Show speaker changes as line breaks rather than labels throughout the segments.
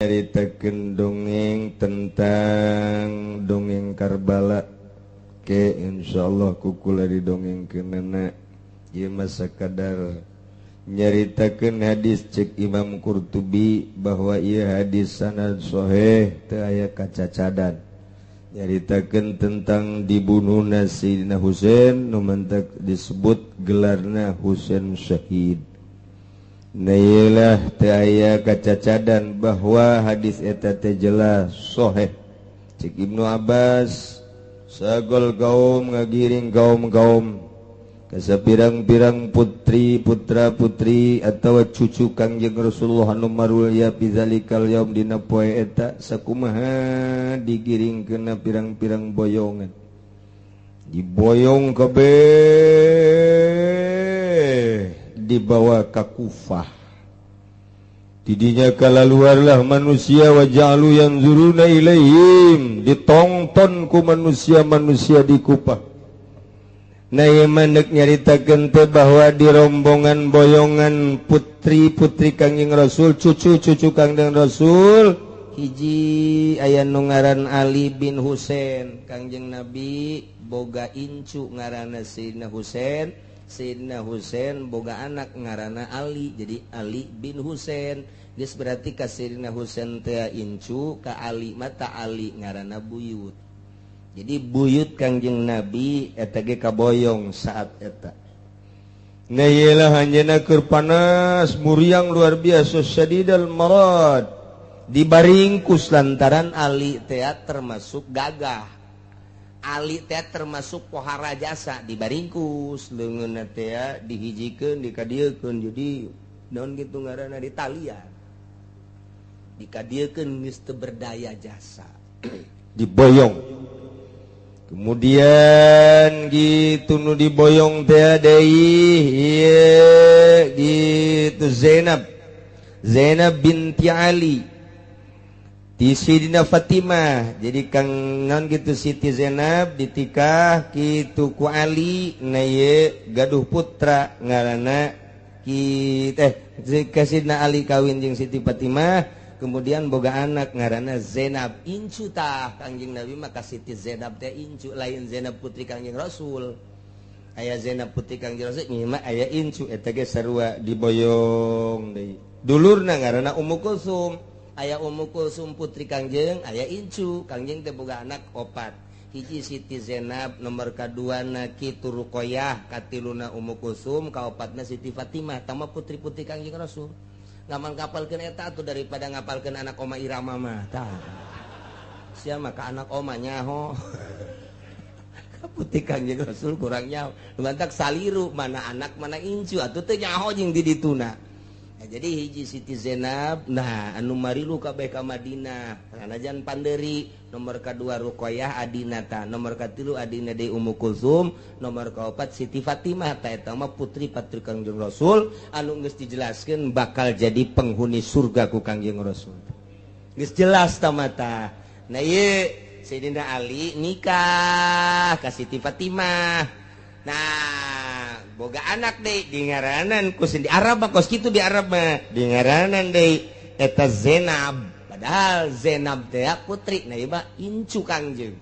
nyaritakeun dongeng tentang dongeng Karbala ke insyaallah kukula didongengkeunana ieu mah sakadar nyaritakeun hadis cek Imam Qurtubi bahwa ieu hadis sanad sahih teu aya kacacadan nyaritakeun tentang dibunuhna Sayyidina Husain nu mentek disebut gelarna Husain Syahid. Nailah teu aya kacacadan bahwa hadis eta teh jelas sahih. Cik Ibnu Abbas sagol kaum ngagiring kaum-kaum ka sapirang-pirang putri putra-putri atawa cucu Kangjeng Rasulullah anu marulya bizalikal yaum dina poe eta sakumaha digiringkeunna pirang-pirang boyongan. Diboyong kabeh dibawa ke Kufah. Didinya kalaluarlah manusia wa ja'alu yanzuruna ilaihim, ditonton ku manusia-manusia di Kufah. Nah ieu mandek nyaritakeun teh bahwa di rombongan boyongan putri-putri Kangjeng Rasul, cucu-cucu Kangjeng Rasul, hiji aya nu ngaran Ali bin Husain. Kangjeng Nabi boga incu ngaranna Sayyidina Husain. Sayyidina Husain boga anak ngaranna Ali, jadi Ali bin Husain. Geus berarti ka Sayyidina Husain teh incu, ka Ali mata Ali ngaranna buyut. Jadi buyut Kangjeng Nabi eta ge kaboyong saat eta. Nah iyalah hanjeunna keur panas muriang luar biasa syadidal marad. Dibaringkus lantaran Ali teh termasuk gagah. Ali teh termasuk pohara jasa dibaringkus leungeunna teh dihijikeun dikadiekeun jadi naon kitu ngaranna ditalian dikadiekeun geus teu berdaya jasa diboyong kemudian gitu nu diboyong teh deui ieu gitu Zainab binti Ali di Sayyidina Fatimah. Jadi kang naon gitu Siti Zainab ditikah kitu ku Ali na ieu gaduh putra ngaranna Sayyidina Ali kawin jeung Siti Fatimah kemudian boga anak ngaranna Zainab incu tah Kangjeng Nabi mah ka Siti Zainab teh incu lain Zainab putri Kangjeng Rasul. Aya Zainab putri Kangjeng Rasul ieu mah aya incu eta ge sarua diboyong deui. Dulurna ngaranna Ummu Kulsum. Aya Ummu Kulsum putri Kangjeng, aya incu. Kangjeng teh boga anak 4. Hiji Siti Zainab, nomor kaduana kitu Ruqayyah, katiluna Ummu Kulsum, kaopatna Siti Fatimah. Tama putri-putri Kangjeng Rasul. Ngaman ngapalkeun eta atuh daripada ngapalkeun anak oma Irama mah. Tah. Sia mah ka anak oma nyaho. Ka putri Kangjeng Rasul kurang nyaho. Lumantak saliru mana anak mana incu atuh teh nyaho jeung di dituna. Jadi hiji Siti Zainab, nah anu marilu kabeh ka Madinah, sanajan panderi. Nomor kadua Ruqayyah adinata, nomor katilu adina deui Ummu Kulsum, nomor kaopat Siti Fatimah. Ta eta mah putri Kangjeng Rasul anu geus dijelaskeun bakal jadi penghuni surga ku Kangjeng Rasul. Geus jelas ta mata. Nah ieu Sayyidina Ali nikah ka Siti Fatimah. Nah, boga anak deui di ngaranan ku di Arab kos kitu di Arab mah di ngaranan deui eta Zainab. Padahal Zainab teh putri na ieu mah incu Kangjeng.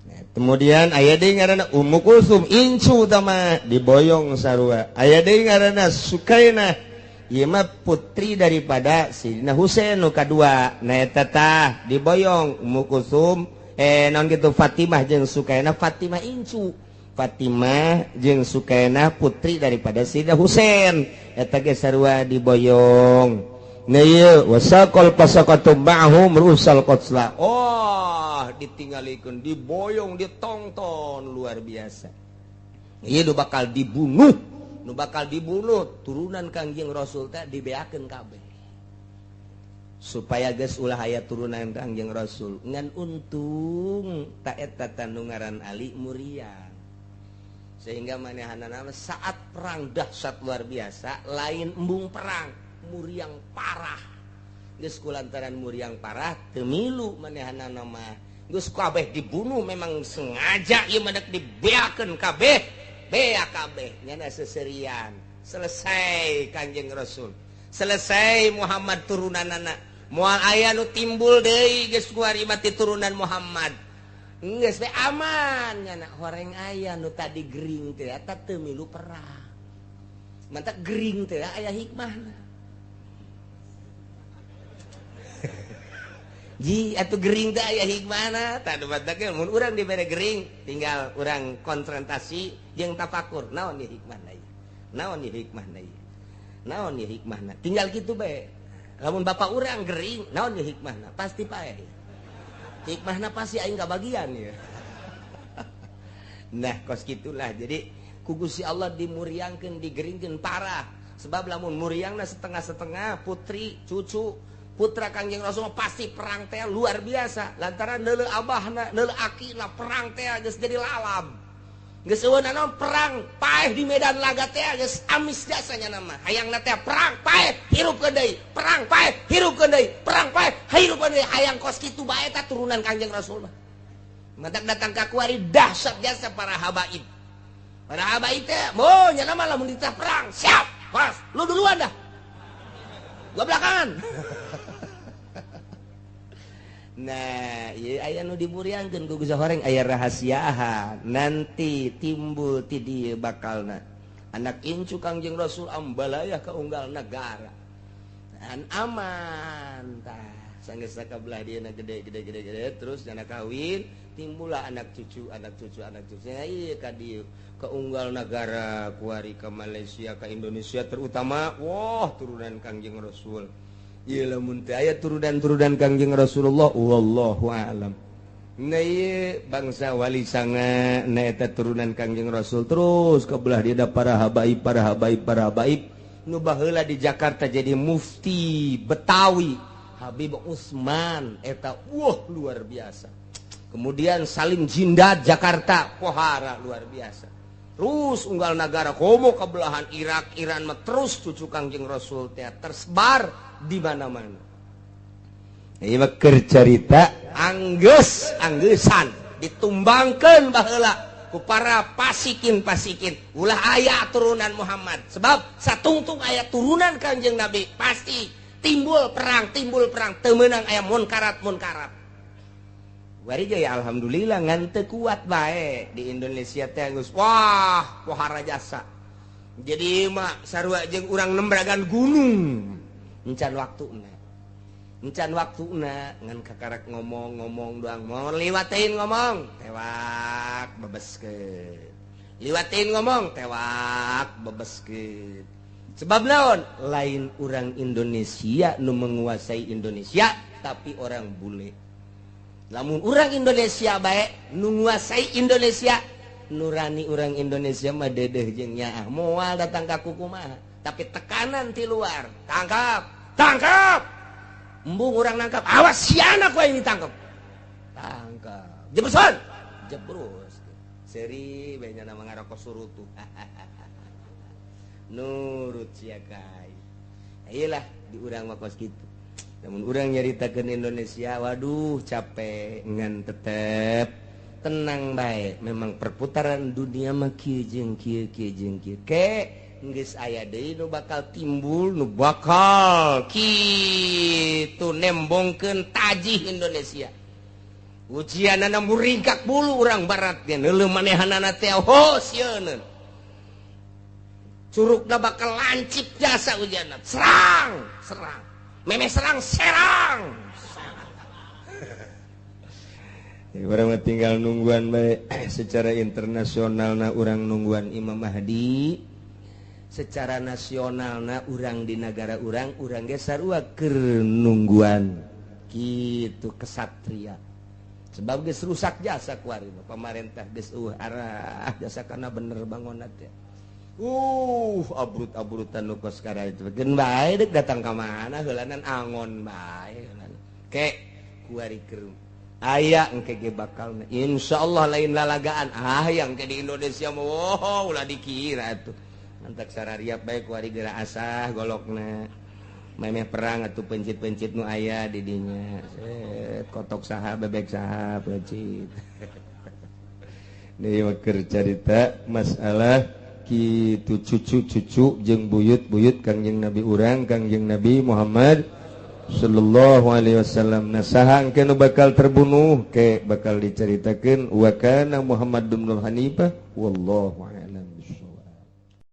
Nah, kemudian aya deui ngaranna Ummu Kulsum incu tah mah diboyong sarua. Aya deui ngaranna Sukainah. Ieu mah putri daripada Sayyidina Husain nu kadua. Nah eta tah diboyong Ummu Kulsum naon kitu Fatimah jeung Sukainah. Fatimah incu. Fatimah jeung Sukainah putri daripada Sayyidina Husain eta ge sarua diboyong. Nah ieu wasaqal pasaqatum ma'hum rusal qatsla. Oh ditinggalikeun diboyong ditongton luar biasa. Ieu nu bakal dibunuh turunan Kangjeng Rasul teh dibeakeun kabeh supaya geus ulah aya turunan Kangjeng Rasul ngan untung ta eta tanu ngaran Ali muriang. Sehingga manehanana saat perang dahsyat luar biasa lain embung perang muriang parah geus kulantaran muriang parah teu milu manehanana mah geus kabeh dibunuh memang sengaja ieu mah dibeakeun kabeh bea kabeh nyana seserian selesai Kangjeng Rasul selesai Muhammad turunanana Moal aya nu timbul deui geus kuari mati turunan Muhammad. Geus teh aman nya horeng aya nu tadi gering teh eta teu milu perang. Mantap gering teh aya hikmahna. Ji atuh gering teh aya hikmahna, tah mantap ge mun urang dibere gering tinggal urang konfrontasi jeung tafakur. Naon ieu hikmahna ieu? Naon ieu hikmahna ieu? Naon ieu hikmahna? Tinggal kitu bae. Lamun bapak urang gering, naon ieu hikmahna? Pasti pae. Hikmahna pasti aing kabagian ya. Nah, kos gitulah. Jadi ku Gusti Allah dimuriangkeun, digeringkeun parah. Sebab lamun muriangna setengah-setengah putri, cucu, putra Kangjeng Rasul pasti perang teh luar biasa. Lantaran neuleuh abahna, neuleuh akina perang teh geus jadi lalab. Geus eueunna naon perang paeh di medan laga teh geus amis jasanya nama. Hayangna teh perang paeh hirupkeun deui, perang paeh hirupkeun deui, perang paeh hirupkeun deui. Hayang kos kitu bae eta turunan Kangjeng Rasul mah. Matak datang ka kuari dahsyat jasa para habaib. Para habaib teh moh nya nama lamun ditah perang, siap. Pas, lu duluan dah. Gua belakangan. Nah, ieu aya nu dimuriangkeun ku Gusti horeng aya rahasiaan. Nanti timbul ti dieu bakalna anak incu Kangjeng Rasul ambalayah ka unggal negara. Dan aman tah. Sanggeus sakabelah dieuna gede terus jana kawin, timbullah anak cucu. Nah, ieu ka dieu ka unggal negara kuari ka Malaysia ka Indonesia terutama wah turunan Kangjeng Rasul. Ieu lamun teh aya turunan Kangjeng Rasulullah wallahu alam. Nah ieu bangsa wali sanga na eta turunan Kangjeng Rasul terus kabelah dia para habaib nu baheula di Jakarta jadi mufti Betawi Habib Usman eta luar biasa. Kemudian Salim Jindad Jakarta pohara luar biasa. Terus unggal negara komo kabelahan Irak, Iran mah terus cucu Kangjeng Rasul teh tersebar di mana-mana. Ieu mah keur carita anggeus-anggeussan ditumbangkeun baheula ku para pasikin ulah aya turunan Muhammad. Sebab satungtung aya turunan Kangjeng Nabi pasti timbul perang teu meunang aya munkarat. Wari ge alhamdulillah ngan teu kuat bae di Indonesia teh geus wah pohara jasa. Jadi mah sarua jeung urang nembragan gunung. Encan waktuna ngan kakarak ngomong doang mau liwatin ngomong tewak bebeskeun. Liwatin ngomong tewak bebeskeun. Sebab naon? Lain urang Indonesia nu menguasai Indonesia tapi orang bule. Lamun urang Indonesia bae nu nguasai Indonesia, nurani urang Indonesia mah dedeh jeung nyaah moal datang ka kumaha, tapi tekanan ti luar. Tangkap. Embung urang nangkap, awas siana ku yang ditangkap. Tangkap. Jebrus. Seri bae nya nama ngaroko surutu. Nurut sia kai. Iyalah di urang mah kos kitu. Namun urang nyaritakeun Indonesia, waduh capek ngan tetep tenang bae. Memang perputaran dunia mah kieu jeung kieu. Ke geus aya deui nu bakal timbul, nu bakal kitu nembongkeun tajih Indonesia. Ujianana muringkak bulu urang barat ge neuleuh manehanana teh sieun. Curugna bakal lancip jasa ujianna. Serang. Meme serang. Urang mah tinggal nungguan bae secara internasionalna urang nungguan Imam Mahdi. Secara nasionalna urang di negara urang ge sarua keur nungguan kitu kesatria. Sebab geus rusak jasa kuari pamarentah geus arah jasa kana bener bangunna teh. Abrut-abrutan nu kos kara itu. Gen bae deuk datang ka mana heulanan angon bae heulanan. Ke kuari keur aya engke ge bakalna. Insyaallah lain lalagaan yang ke di Indonesia mah ulah dikira atuh. Mantak sarariap bae kuari geura asah golokna. Memeh perang atuh pencit-pencit nu aya di dinya. Kotok saha bebek saha pencit. Deui mah keur carita masalah kitu cucu jeung buyut Kangjeng Nabi urang Kangjeng Nabi Muhammad Shallallahu Alaihi Wasallam. Nah sahang kena bakal terbunuh ke bakal diceritakan wa kana Muhammad bin Hanifah wallahu a'lam.